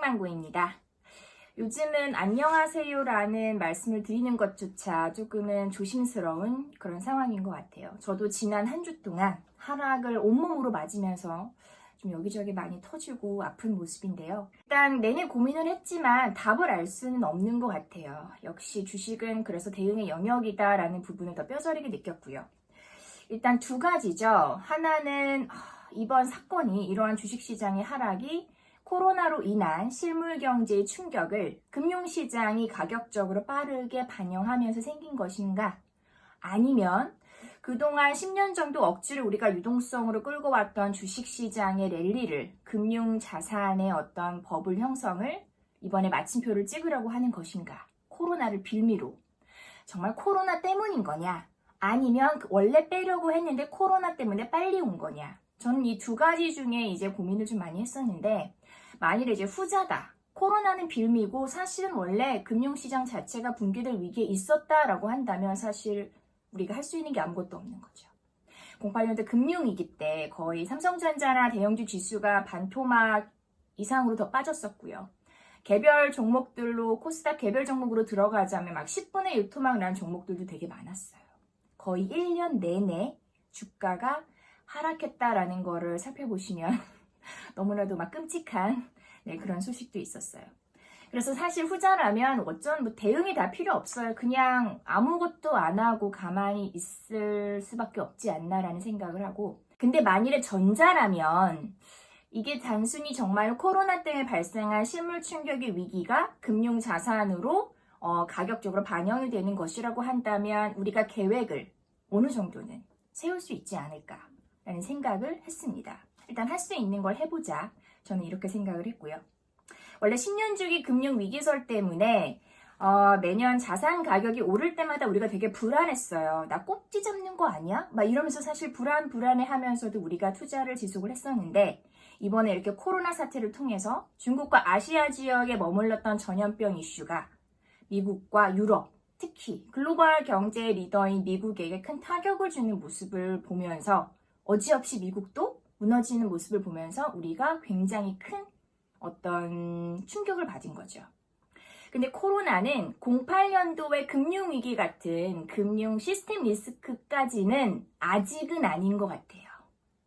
백망고입니다. 요즘은 안녕하세요라는 말씀을 드리는 것조차 조금은 조심스러운 그런 상황인 것 같아요. 저도 지난 한 주 동안 하락을 온몸으로 맞으면서 좀 여기저기 많이 터지고 아픈 모습인데요. 일단 내내 고민을 했지만 답을 알 수는 없는 것 같아요. 역시 주식은 그래서 대응의 영역이다라는 부분을 더 뼈저리게 느꼈고요. 일단 두 가지죠. 하나는 이번 사건이 이러한 주식시장의 하락이 코로나로 인한 실물 경제의 충격을 금융시장이 가격적으로 빠르게 반영하면서 생긴 것인가? 아니면 그동안 10년 정도 억지로 우리가 유동성으로 끌고 왔던 주식시장의 랠리를 금융자산의 어떤 버블 형성을 이번에 마침표를 찍으려고 하는 것인가? 코로나를 빌미로. 정말 코로나 때문인 거냐? 아니면 원래 빼려고 했는데 코로나 때문에 빨리 온 거냐? 저는 이 두 가지 중에 이제 고민을 좀 많이 했었는데, 만일에 이제 후자다. 코로나는 빌미고 사실은 원래 금융시장 자체가 붕괴될 위기에 있었다라고 한다면 사실 우리가 할 수 있는 게 아무것도 없는 거죠. 08년도 금융위기 때 거의 삼성전자나 대형주 지수가 반토막 이상으로 더 빠졌었고요. 개별 종목들로 코스닥 개별 종목으로 들어가자면 막 10분의 1 토막 난 종목들도 되게 많았어요. 거의 1년 내내 주가가 하락했다라는 거를 살펴보시면 너무나도 막 끔찍한 그런 소식도 있었어요. 그래서 사실 후자라면 어쩐 대응이 다 필요 없어요. 그냥 아무것도 안 하고 가만히 있을 수밖에 없지 않나라는 생각을 하고, 근데 만일에 전자라면 이게 단순히 정말 코로나 때문에 발생한 실물 충격의 위기가 금융 자산으로 가격적으로 반영이 되는 것이라고 한다면 우리가 계획을 어느 정도는 세울 수 있지 않을까라는 생각을 했습니다. 일단 할 수 있는 걸 해보자. 저는 이렇게 생각을 했고요. 원래 10년 주기 금융 위기설 때문에 매년 자산 가격이 오를 때마다 우리가 되게 불안했어요. 나 꼭지 잡는 거 아니야? 막 이러면서 사실 불안해 하면서도 우리가 투자를 지속을 했었는데, 이번에 이렇게 코로나 사태를 통해서 중국과 아시아 지역에 머물렀던 전염병 이슈가 미국과 유럽, 특히 글로벌 경제의 리더인 미국에게 큰 타격을 주는 모습을 보면서 어지없이 미국도 무너지는 모습을 보면서 우리가 굉장히 큰 어떤 충격을 받은 거죠. 근데 코로나는 08년도의 금융위기 같은 금융 시스템 리스크까지는 아직은 아닌 것 같아요.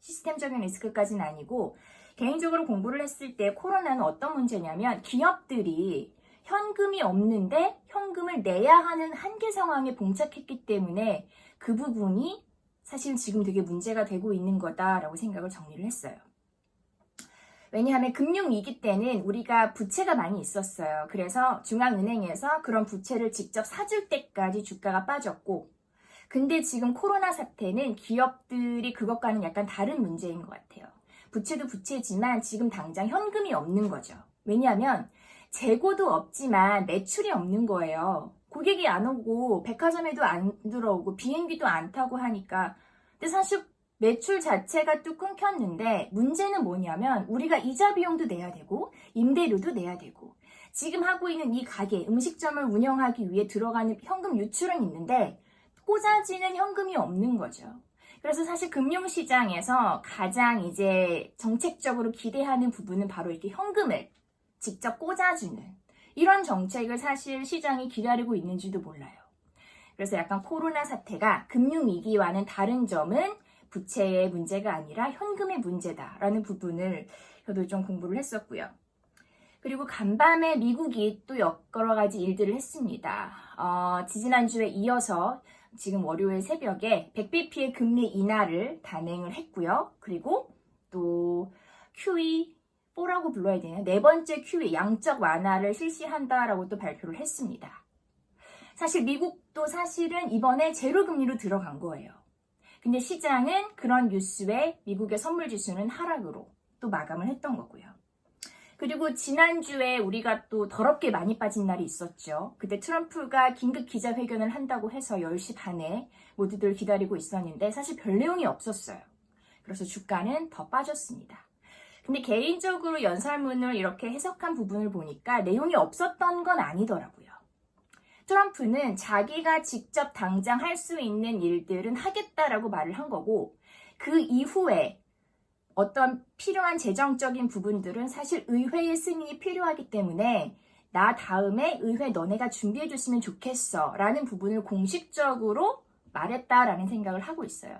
시스템적인 리스크까지는 아니고, 개인적으로 공부를 했을 때 코로나는 어떤 문제냐면 기업들이 현금이 없는데 현금을 내야 하는 한계 상황에 봉착했기 때문에 그 부분이 사실 지금 되게 문제가 되고 있는 거다라고 생각을 정리를 했어요. 왜냐하면 금융위기 때는 우리가 부채가 많이 있었어요. 그래서 중앙은행에서 그런 부채를 직접 사줄 때까지 주가가 빠졌고, 근데 지금 코로나 사태는 기업들이 그것과는 약간 다른 문제인 것 같아요. 부채도 부채지만 지금 당장 현금이 없는 거죠. 왜냐하면 재고도 없지만 매출이 없는 거예요. 고객이 안 오고 백화점에도 안 들어오고 비행기도 안 타고 하니까. 근데 사실 매출 자체가 또 끊겼는데 문제는 뭐냐면 우리가 이자 비용도 내야 되고 임대료도 내야 되고 지금 하고 있는 이 가게 음식점을 운영하기 위해 들어가는 현금 유출은 있는데 꽂아지는 현금이 없는 거죠. 그래서 사실 금융시장에서 가장 이제 정책적으로 기대하는 부분은 바로 이렇게 현금을 직접 꽂아주는 이런 정책을 사실 시장이 기다리고 있는지도 몰라요. 그래서 약간 코로나 사태가 금융위기와는 다른 점은 부채의 문제가 아니라 현금의 문제다라는 부분을 저도 좀 공부를 했었고요. 그리고 간밤에 미국이 또 여러 가지 일들을 했습니다. 지지난주에 이어서 지금 월요일 새벽에 100bp의 금리 인하를 단행을 했고요. 그리고 또 QE4라고 불러야 되나요? 네 번째 QE 양적 완화를 실시한다라고 또 발표를 했습니다. 사실 미국도 사실은 이번에 제로금리로 들어간 거예요. 근데 시장은 그런 뉴스에 미국의 선물 지수는 하락으로 또 마감을 했던 거고요. 그리고 지난주에 우리가 또 더럽게 많이 빠진 날이 있었죠. 그때 트럼프가 긴급 기자회견을 한다고 해서 10시 반에 모두들 기다리고 있었는데 사실 별 내용이 없었어요. 그래서 주가는 더 빠졌습니다. 근데 개인적으로 연설문을 이렇게 해석한 부분을 보니까 내용이 없었던 건 아니더라고요. 트럼프는 자기가 직접 당장 할 수 있는 일들은 하겠다라고 말을 한 거고, 그 이후에 어떤 필요한 재정적인 부분들은 사실 의회의 승인이 필요하기 때문에 나 다음에 의회 너네가 준비해 줬으면 좋겠어 라는 부분을 공식적으로 말했다라는 생각을 하고 있어요.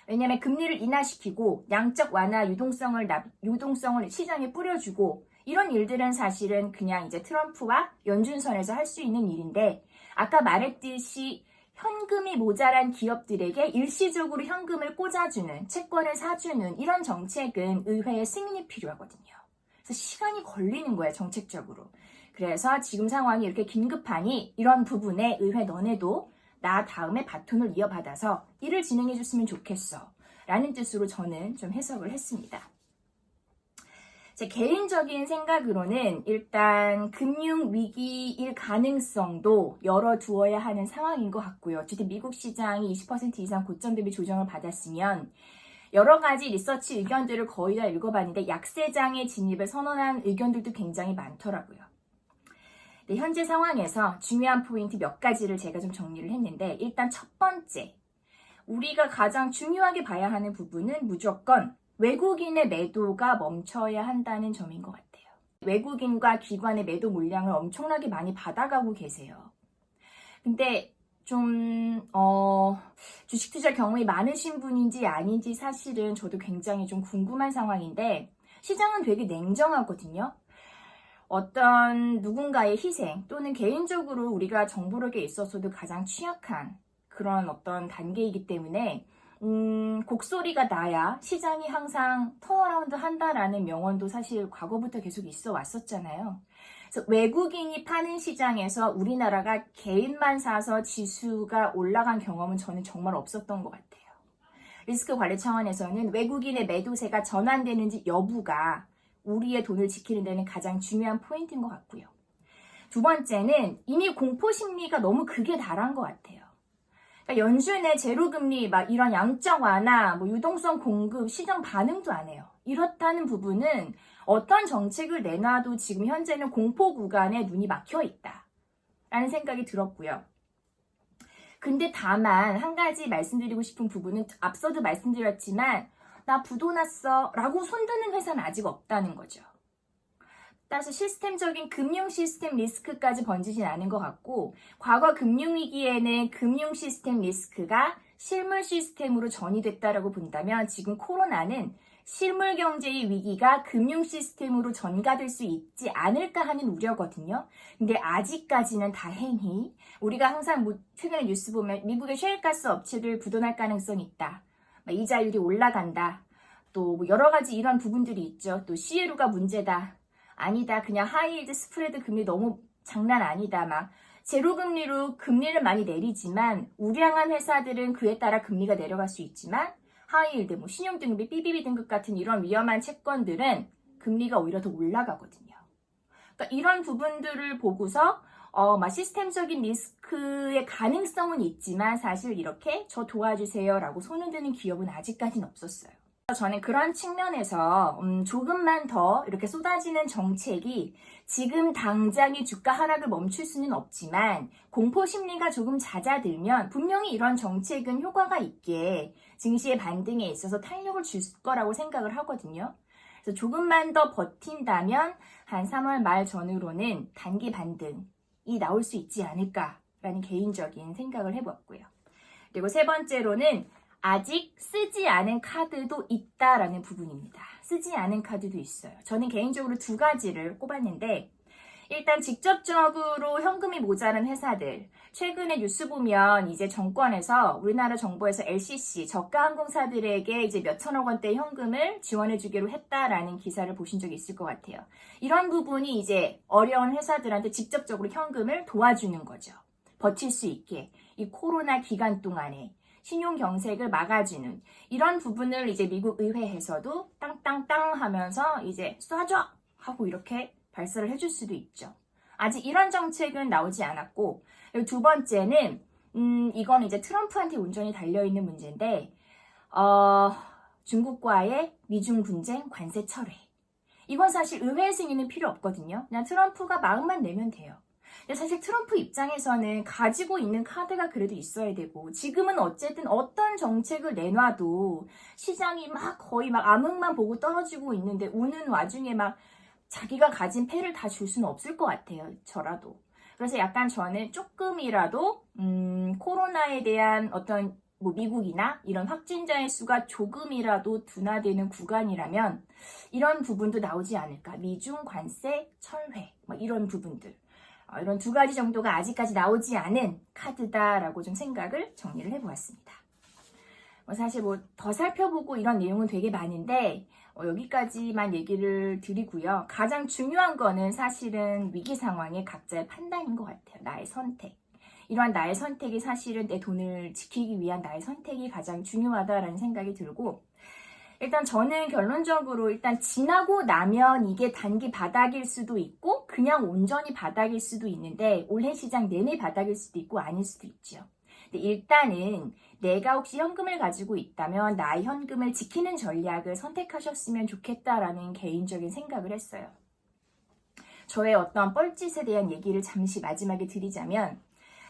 왜냐하면 금리를 인하시키고 양적 완화 유동성을 시장에 뿌려주고 이런 일들은 사실은 그냥 이제 트럼프와 연준선에서 할 수 있는 일인데 아까 말했듯이 현금이 모자란 기업들에게 일시적으로 현금을 꽂아주는 채권을 사주는 이런 정책은 의회의 승인이 필요하거든요. 그래서 시간이 걸리는 거예요, 정책적으로. 그래서 지금 상황이 이렇게 긴급하니 이런 부분에 의회 너네도 나 다음에 바톤을 이어받아서 일을 진행해 줬으면 좋겠어 라는 뜻으로 저는 좀 해석을 했습니다. 제 개인적인 생각으로는 일단 금융위기일 가능성도 열어두어야 하는 상황인 것 같고요. 어쨌든 미국 시장이 20% 이상 고점 대비 조정을 받았으면 여러 가지 리서치 의견들을 거의 다 읽어봤는데 약세장의 진입을 선언한 의견들도 굉장히 많더라고요. 네, 현재 상황에서 중요한 포인트 몇 가지를 제가 좀 정리를 했는데 일단 첫 번째, 우리가 가장 중요하게 봐야 하는 부분은 무조건 외국인의 매도가 멈춰야 한다는 점인 것 같아요. 외국인과 기관의 매도 물량을 엄청나게 많이 받아가고 계세요. 근데 좀 주식 투자 경험이 많으신 분인지 아닌지 사실은 저도 굉장히 좀 궁금한 상황인데 시장은 되게 냉정하거든요. 어떤 누군가의 희생 또는 개인적으로 우리가 정보력에 있어서도 가장 취약한 그런 어떤 단계이기 때문에 곡소리가 나야 시장이 항상 턴어라운드 한다라는 명언도 사실 과거부터 계속 있어 왔었잖아요. 그래서 외국인이 파는 시장에서 우리나라가 개인만 사서 지수가 올라간 경험은 저는 정말 없었던 것 같아요. 리스크 관리 차원에서는 외국인의 매도세가 전환되는지 여부가 우리의 돈을 지키는 데는 가장 중요한 포인트인 것 같고요. 두 번째는 이미 공포 심리가 너무 극에 달한 것 같아요. 그러니까 연준의 제로금리, 막 이런 양적 완화, 유동성 공급, 시장 반응도 안 해요. 이렇다는 부분은 어떤 정책을 내놔도 지금 현재는 공포 구간에 눈이 막혀 있다. 라는 생각이 들었고요. 근데 다만 한 가지 말씀드리고 싶은 부분은 앞서도 말씀드렸지만 나 부도 났어 라고 손드는 회사는 아직 없다는 거죠. 따라서 시스템적인 금융 시스템 리스크까지 번지진 않은 것 같고 과거 금융위기에는 금융 시스템 리스크가 실물 시스템으로 전이됐다라고 본다면 지금 코로나는 실물 경제의 위기가 금융 시스템으로 전가될 수 있지 않을까 하는 우려거든요. 근데 아직까지는 다행히 우리가 항상 최근에 뉴스 보면 미국의 셰일가스 업체들 부도날 가능성이 있다. 이자율이 올라간다. 또 여러 가지 이런 부분들이 있죠. 또 CLO가 문제다. 아니다. 그냥 하이힐드 스프레드 금리 너무 장난 아니다. 막 제로금리로 금리를 많이 내리지만 우량한 회사들은 그에 따라 금리가 내려갈 수 있지만 하이힐드, 신용등급이 BBB 등급 같은 이런 위험한 채권들은 금리가 오히려 더 올라가거든요. 그러니까 이런 부분들을 보고서 시스템적인 리스크의 가능성은 있지만 사실 이렇게 저 도와주세요 라고 손을 드는 기업은 아직까지는 없었어요. 저는 그런 측면에서 조금만 더 이렇게 쏟아지는 정책이 지금 당장의 주가 하락을 멈출 수는 없지만 공포 심리가 조금 잦아들면 분명히 이런 정책은 효과가 있게 증시의 반등에 있어서 탄력을 줄 거라고 생각을 하거든요. 그래서 조금만 더 버틴다면 한 3월 말 전후로는 단기 반등이 나올 수 있지 않을까라는 개인적인 생각을 해봤고요. 그리고 세 번째로는 아직 쓰지 않은 카드도 있다라는 부분입니다. 쓰지 않은 카드도 있어요. 저는 개인적으로 두 가지를 꼽았는데 일단 직접적으로 현금이 모자란 회사들 최근에 뉴스 보면 이제 정권에서 우리나라 정부에서 LCC 저가 항공사들에게 이제 몇천억 원대 현금을 지원해 주기로 했다라는 기사를 보신 적이 있을 것 같아요. 이런 부분이 이제 어려운 회사들한테 직접적으로 현금을 도와주는 거죠. 버틸 수 있게 이 코로나 기간 동안에 신용 경색을 막아주는 이런 부분을 이제 미국 의회에서도 땅땅땅 하면서 이제 쏴줘 하고 이렇게 발사를 해줄 수도 있죠. 아직 이런 정책은 나오지 않았고 그리고 두 번째는 이건 이제 트럼프한테 온전히 달려있는 문제인데 중국과의 미중 분쟁 관세 철회 이건 사실 의회 승인은 필요 없거든요. 그냥 트럼프가 마음만 내면 돼요. 근데 사실 트럼프 입장에서는 가지고 있는 카드가 그래도 있어야 되고, 지금은 어쨌든 어떤 정책을 내놔도 시장이 막 거의 막 암흑만 보고 떨어지고 있는데 우는 와중에 막 자기가 가진 패를 다 줄 수는 없을 것 같아요. 저라도. 그래서 약간 저는 조금이라도 코로나에 대한 어떤 뭐 미국이나 이런 확진자의 수가 조금이라도 둔화되는 구간이라면 이런 부분도 나오지 않을까. 미중 관세 철회 뭐 이런 부분들. 이런 두 가지 정도가 아직까지 나오지 않은 카드다라고 좀 생각을 정리를 해보았습니다. 사실 뭐 더 살펴보고 이런 내용은 되게 많은데 여기까지만 얘기를 드리고요. 가장 중요한 거는 사실은 위기 상황의 각자의 판단인 것 같아요. 나의 선택. 이러한 나의 선택이 사실은 내 돈을 지키기 위한 나의 선택이 가장 중요하다라는 생각이 들고, 일단 저는 결론적으로 일단 지나고 나면 이게 단기 바닥일 수도 있고 그냥 온전히 바닥일 수도 있는데 올해 시장 내내 바닥일 수도 있고 아닐 수도 있죠. 근데 일단은 내가 혹시 현금을 가지고 있다면 나의 현금을 지키는 전략을 선택하셨으면 좋겠다라는 개인적인 생각을 했어요. 저의 어떤 뻘짓에 대한 얘기를 잠시 마지막에 드리자면,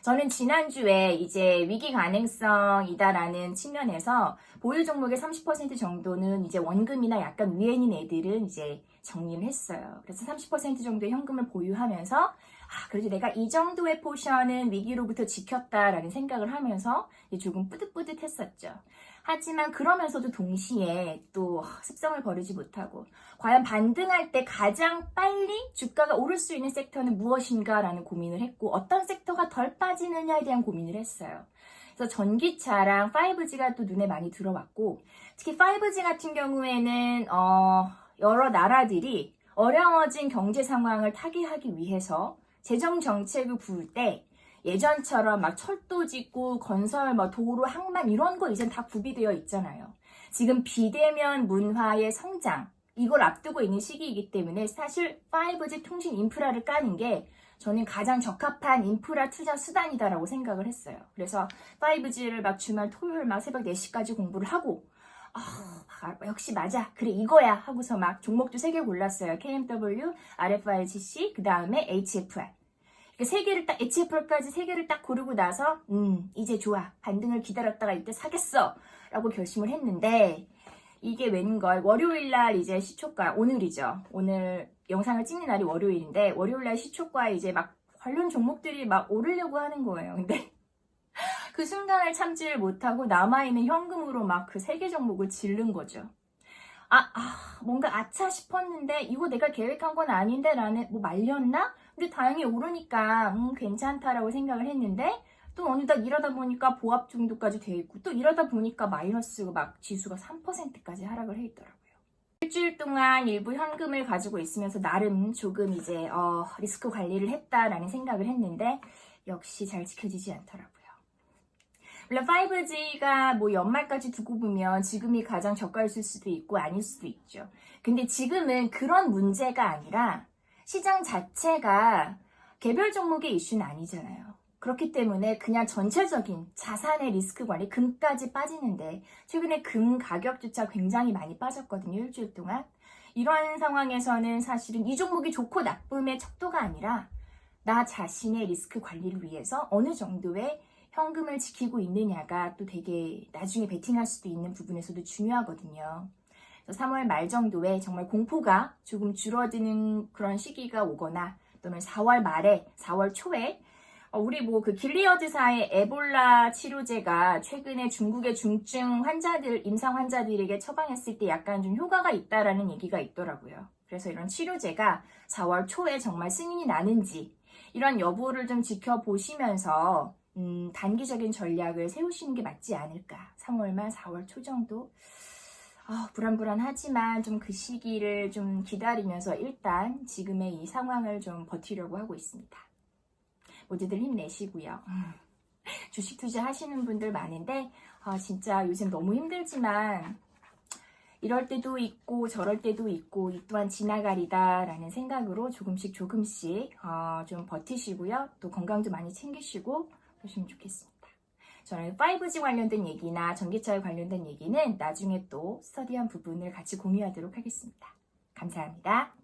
저는 지난주에 이제 위기 가능성이다라는 측면에서 보유 종목의 30% 정도는 이제 원금이나 약간 위에 있는 애들은 이제 정리를 했어요. 그래서 30% 정도의 현금을 보유하면서 그래도 내가 이 정도의 포션은 위기로부터 지켰다라는 생각을 하면서 조금 뿌듯뿌듯했었죠. 하지만 그러면서도 동시에 또 습성을 버리지 못하고 과연 반등할 때 가장 빨리 주가가 오를 수 있는 섹터는 무엇인가라는 고민을 했고 어떤 섹터가 덜 빠지느냐에 대한 고민을 했어요. 그래서 전기차랑 5G가 또 눈에 많이 들어왔고 특히 5G 같은 경우에는 여러 나라들이 어려워진 경제 상황을 타개하기 위해서 재정 정책을 부을 때 예전처럼 막 철도 짓고 건설, 도로, 항만 이런 거 이젠 다 구비되어 있잖아요. 지금 비대면 문화의 성장, 이걸 앞두고 있는 시기이기 때문에 사실 5G 통신 인프라를 까는 게 저는 가장 적합한 인프라 투자 수단이다라고 생각을 했어요. 그래서 5G를 막 주말 토요일 막 새벽 4시까지 공부를 하고 역시 맞아. 그래 이거야 하고서 막 종목도 3개 골랐어요. KMW, RFIGC, 그 다음에 HFR. 세 개를 딱 HFR까지 3개를 딱 고르고 나서 이제 좋아. 반등을 기다렸다가 이때 사겠어. 라고 결심을 했는데 이게 웬걸 월요일날 이제 시초가 오늘이죠. 오늘 영상을 찍는 날이 월요일인데 월요일날 시초가 이제 막 관련 종목들이 막 오르려고 하는 거예요. 근데 그 순간을 참지를 못하고 남아있는 현금으로 막 그 3개 종목을 질른 거죠. 뭔가 아차 싶었는데 이거 내가 계획한 건 아닌데 라는 뭐 말렸나? 근데 다행히 오르니까 괜찮다라고 생각을 했는데 또 어느덧 일하다 보니까 보합 정도까지 돼 있고 또 이러다 보니까 마이너스가 막 지수가 3%까지 하락을 해 있더라고요. 일주일 동안 일부 현금을 가지고 있으면서 나름 조금 이제 리스크 관리를 했다라는 생각을 했는데 역시 잘 지켜지지 않더라고요. 물론 5G가 뭐 연말까지 두고 보면 지금이 가장 저가였을 수도 있고 아닐 수도 있죠. 근데 지금은 그런 문제가 아니라 시장 자체가 개별 종목의 이슈는 아니잖아요. 그렇기 때문에 그냥 전체적인 자산의 리스크 관리, 금까지 빠지는데 최근에 금 가격조차 굉장히 많이 빠졌거든요. 일주일 동안. 이런 상황에서는 사실은 이 종목이 좋고 나쁨의 척도가 아니라 나 자신의 리스크 관리를 위해서 어느 정도의 현금을 지키고 있느냐가 또 되게 나중에 베팅할 수도 있는 부분에서도 중요하거든요. 3월 말 정도에 정말 공포가 조금 줄어드는 그런 시기가 오거나 또는 4월 말에 4월 초에 우리 뭐 그 길리어드사의 에볼라 치료제가 최근에 중국의 중증 환자들, 임상 환자들에게 처방했을 때 약간 좀 효과가 있다라는 얘기가 있더라고요. 그래서 이런 치료제가 4월 초에 정말 승인이 나는지 이런 여부를 좀 지켜보시면서 단기적인 전략을 세우시는 게 맞지 않을까. 3월 말 4월 초 정도. 불안불안하지만 좀 그 시기를 좀 기다리면서 일단 지금의 이 상황을 좀 버티려고 하고 있습니다. 모두들 힘내시고요. 주식 투자 하시는 분들 많은데 진짜 요즘 너무 힘들지만 이럴 때도 있고 저럴 때도 있고 이 또한 지나가리다 라는 생각으로 조금씩 좀 버티시고요. 또 건강도 많이 챙기시고 그러시면 좋겠습니다. 저는 5G 관련된 얘기나 전기차에 관련된 얘기는 나중에 또 스터디한 부분을 같이 공유하도록 하겠습니다. 감사합니다.